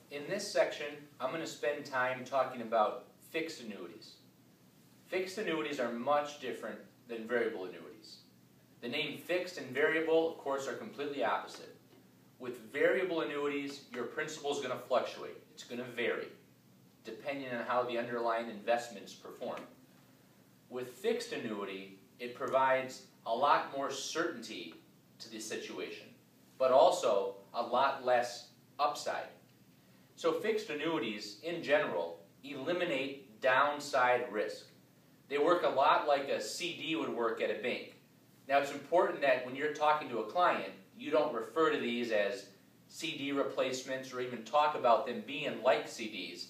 In this section, I'm going to spend time talking about fixed annuities. Fixed annuities are much different than variable annuities. The name fixed and variable, of course, are completely opposite. With variable annuities, your principal is going to fluctuate. It's going to vary, depending on how the underlying investments perform. With fixed annuity, it provides a lot more certainty to the situation, but also a lot less upside. So fixed annuities, in general, eliminate downside risk. They work a lot like a CD would work at a bank. Now it's important that when you're talking to a client, you don't refer to these as CD replacements or even talk about them being like CDs,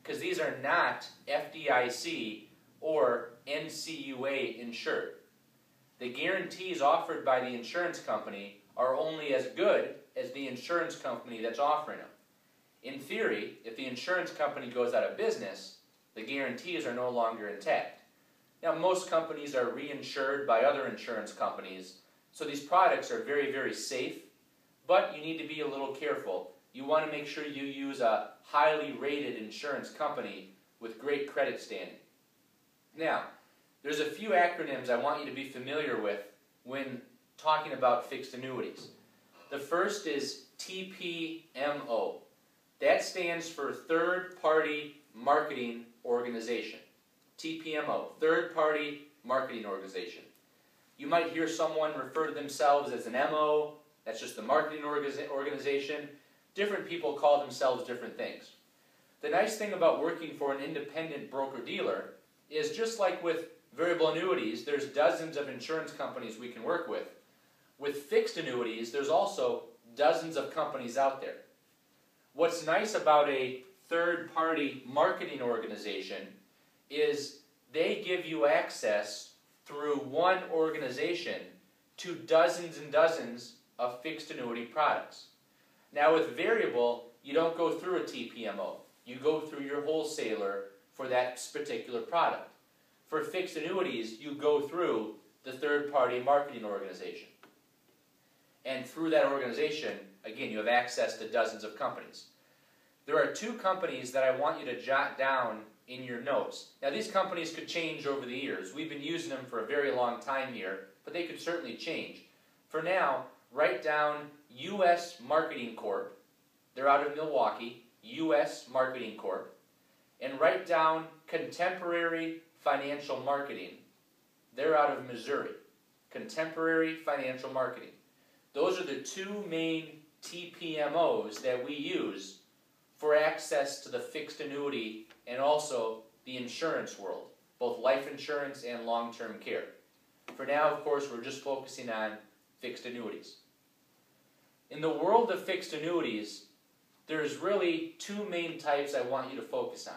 because these are not FDIC or NCUA insured. The guarantees offered by the insurance company are only as good as the insurance company that's offering them. In theory, if the insurance company goes out of business, the guarantees are no longer intact. Now, most companies are reinsured by other insurance companies, so these products are very, very safe, but you need to be a little careful. You want to make sure you use a highly rated insurance company with great credit standing. Now, there's a few acronyms I want you to be familiar with when talking about fixed annuities. The first is TPMO. That stands for Third Party Marketing Organization. TPMO, Third Party Marketing Organization. You might hear someone refer to themselves as an MO, that's just the marketing organization. Different people call themselves different things. The nice thing about working for an independent broker-dealer is, just like with variable annuities, there's dozens of insurance companies we can work with. With fixed annuities, there's also dozens of companies out there. What's nice about a third-party marketing organization is they give you access through one organization to dozens and dozens of fixed annuity products. Now with variable, you don't go through a TPMO. You go through your wholesaler for that particular product. For fixed annuities, you go through the third-party marketing organization. And through that organization, again, you have access to dozens of companies. There are two companies that I want you to jot down in your notes. Now, these companies could change over the years. We've been using them for a very long time here, but they could certainly change. For now, write down US Marketing Corp. They're out of Milwaukee, US Marketing Corp. And write down Contemporary Financial Marketing. They're out of Missouri. Contemporary Financial Marketing. Those are the two main TPMOs that we use for access to the fixed annuity and also the insurance world, both life insurance and long-term care. For now, of course, we're just focusing on fixed annuities. In the world of fixed annuities, there's really two main types I want you to focus on.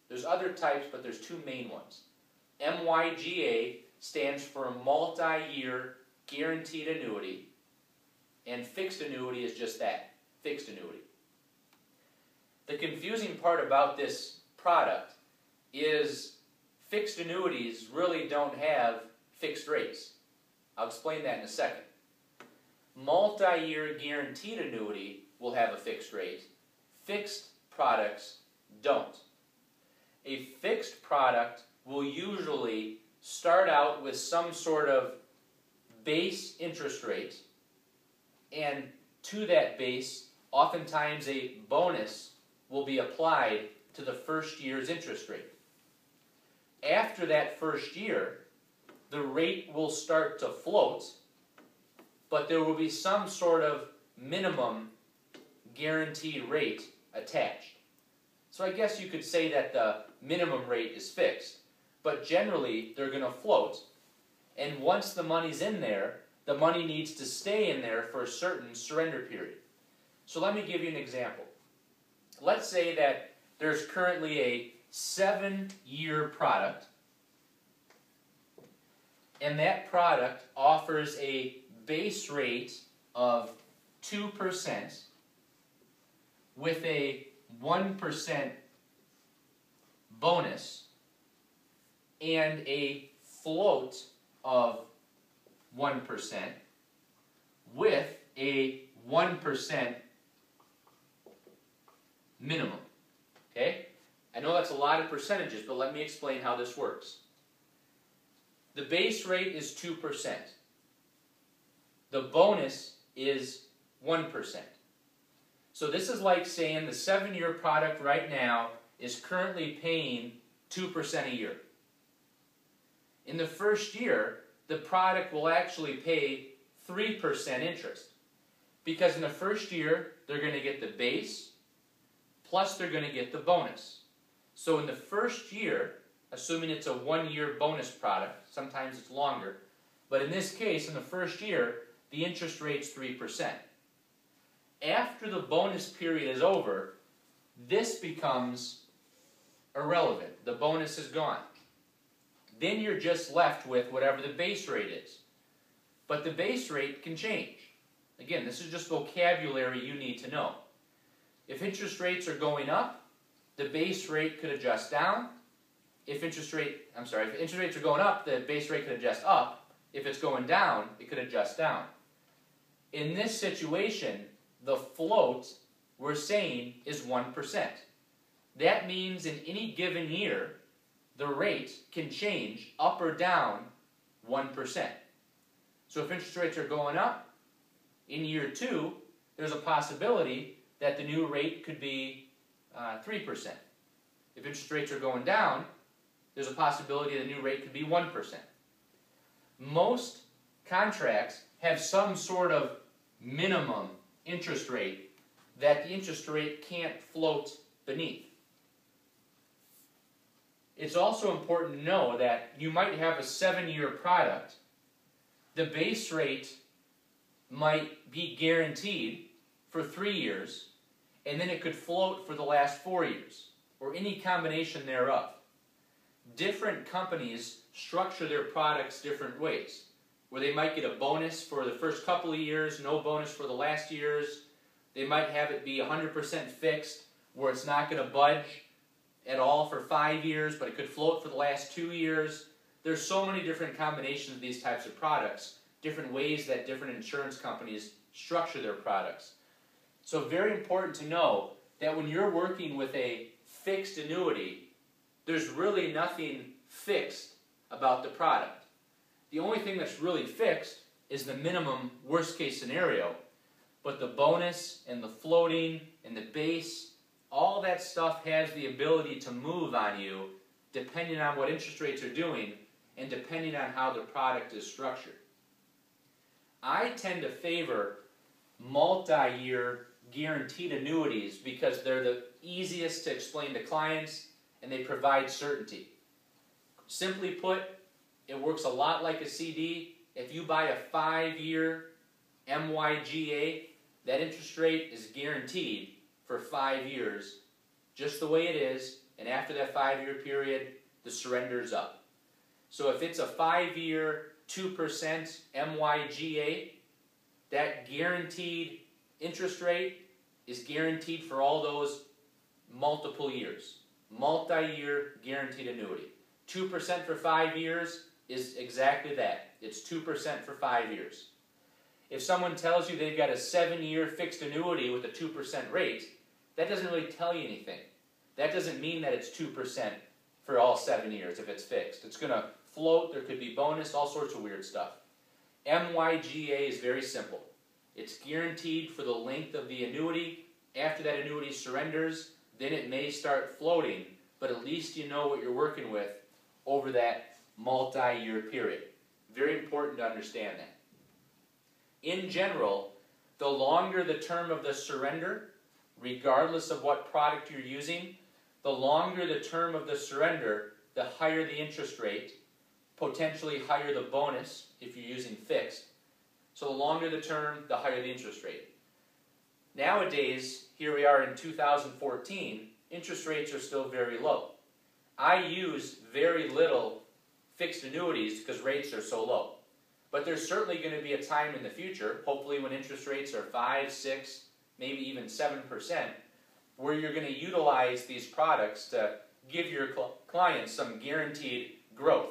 There's other types, but there's two main ones. MYGA stands for multi-year guaranteed annuity, and fixed annuity is just that, fixed annuity. The confusing part about this product is fixed annuities really don't have fixed rates. I'll explain that in a second. Multi-year guaranteed annuity will have a fixed rate. Fixed products don't. A fixed product will usually start out with some sort of base interest rate, and to that base, oftentimes a bonus will be applied to the first year's interest rate. After that first year, the rate will start to float, but there will be some sort of minimum guaranteed rate attached. So I guess you could say that the minimum rate is fixed, but generally they're going to float, and once the money's in there, the money needs to stay in there for a certain surrender period. So let me give you an example. Let's say that there's currently a 7-year product, and that product offers a base rate of 2% with a 1% bonus and a float of 1% with a 1% minimum. Okay? I know that's a lot of percentages, but let me explain how this works. The base rate is 2%. The bonus is 1%. So this is like saying the 7-year product right now is currently paying 2% a year. In the first year, the product will actually pay 3% interest. Because in the first year, they're going to get the base, plus they're going to get the bonus. So in the first year, assuming it's a 1-year bonus product, sometimes it's longer, but in this case, in the first year, the interest rate's 3%. After the bonus period is over, this becomes irrelevant. The bonus is gone. Then you're just left with whatever the base rate is. But the base rate can change. Again, this is just vocabulary you need to know. If interest rates are going up, the base rate could adjust down. If interest rates are going up, the base rate could adjust up. If it's going down, it could adjust down. In this situation, the float we're saying is 1%. That means in any given year, the rate can change up or down 1%. So if interest rates are going up, in year 2, there's a possibility that the new rate could be 3%. If interest rates are going down, there's a possibility the new rate could be 1%. Most contracts have some sort of minimum interest rate that the interest rate can't float beneath. It's also important to know that you might have a 7-year product. The base rate might be guaranteed for 3 years, and then it could float for the last 4 years, or any combination thereof. Different companies structure their products different ways, where they might get a bonus for the first couple of years, no bonus for the last years. They might have it be 100% fixed, where it's not going to budge at all for 5 years, but it could float for the last 2 years. There's so many different combinations of these types of products, different ways that different insurance companies structure their products. So very important to know that when you're working with a fixed annuity, there's really nothing fixed about the product. The only thing that's really fixed is the minimum worst case scenario, but the bonus and the floating and the base, all that stuff has the ability to move on you depending on what interest rates are doing and depending on how the product is structured. I tend to favor multi-year guaranteed annuities because they're the easiest to explain to clients and they provide certainty. Simply put, it works a lot like a CD. If you buy a 5-year MYGA, that interest rate is guaranteed for 5 years, just the way it is, and after that 5-year period, the surrender's up. So if it's a 5-year 2% MYGA, that guaranteed interest rate is guaranteed for all those multiple years. Multi-year guaranteed annuity. 2% for 5 years is exactly that. It's 2% for 5 years. If someone tells you they've got a 7-year fixed annuity with a 2% rate, that doesn't really tell you anything. That doesn't mean that it's 2% for all 7 years if it's fixed. It's going to float, there could be bonus, all sorts of weird stuff. MYGA is very simple. It's guaranteed for the length of the annuity. After that annuity surrenders, then it may start floating, but at least you know what you're working with over that multi-year period. Very important to understand that. In general, the longer the term of the surrender, regardless of what product you're using, the longer the term of the surrender, the higher the interest rate, potentially higher the bonus if you're using fixed. So the longer the term, the higher the interest rate. Nowadays, here we are in 2014, interest rates are still very low. I use very little fixed annuities because rates are so low. But there's certainly going to be a time in the future, hopefully when interest rates are 5, 6, maybe even 7%, where you're going to utilize these products to give your clients some guaranteed growth.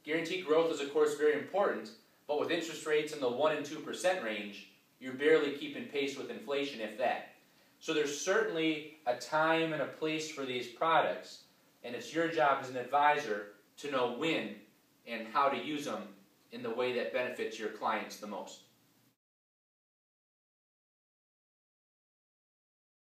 Guaranteed growth is, of course, very important, but with interest rates in the 1 and 2% range, you're barely keeping pace with inflation, if that. So there's certainly a time and a place for these products, and it's your job as an advisor to know when and how to use them in the way that benefits your clients the most.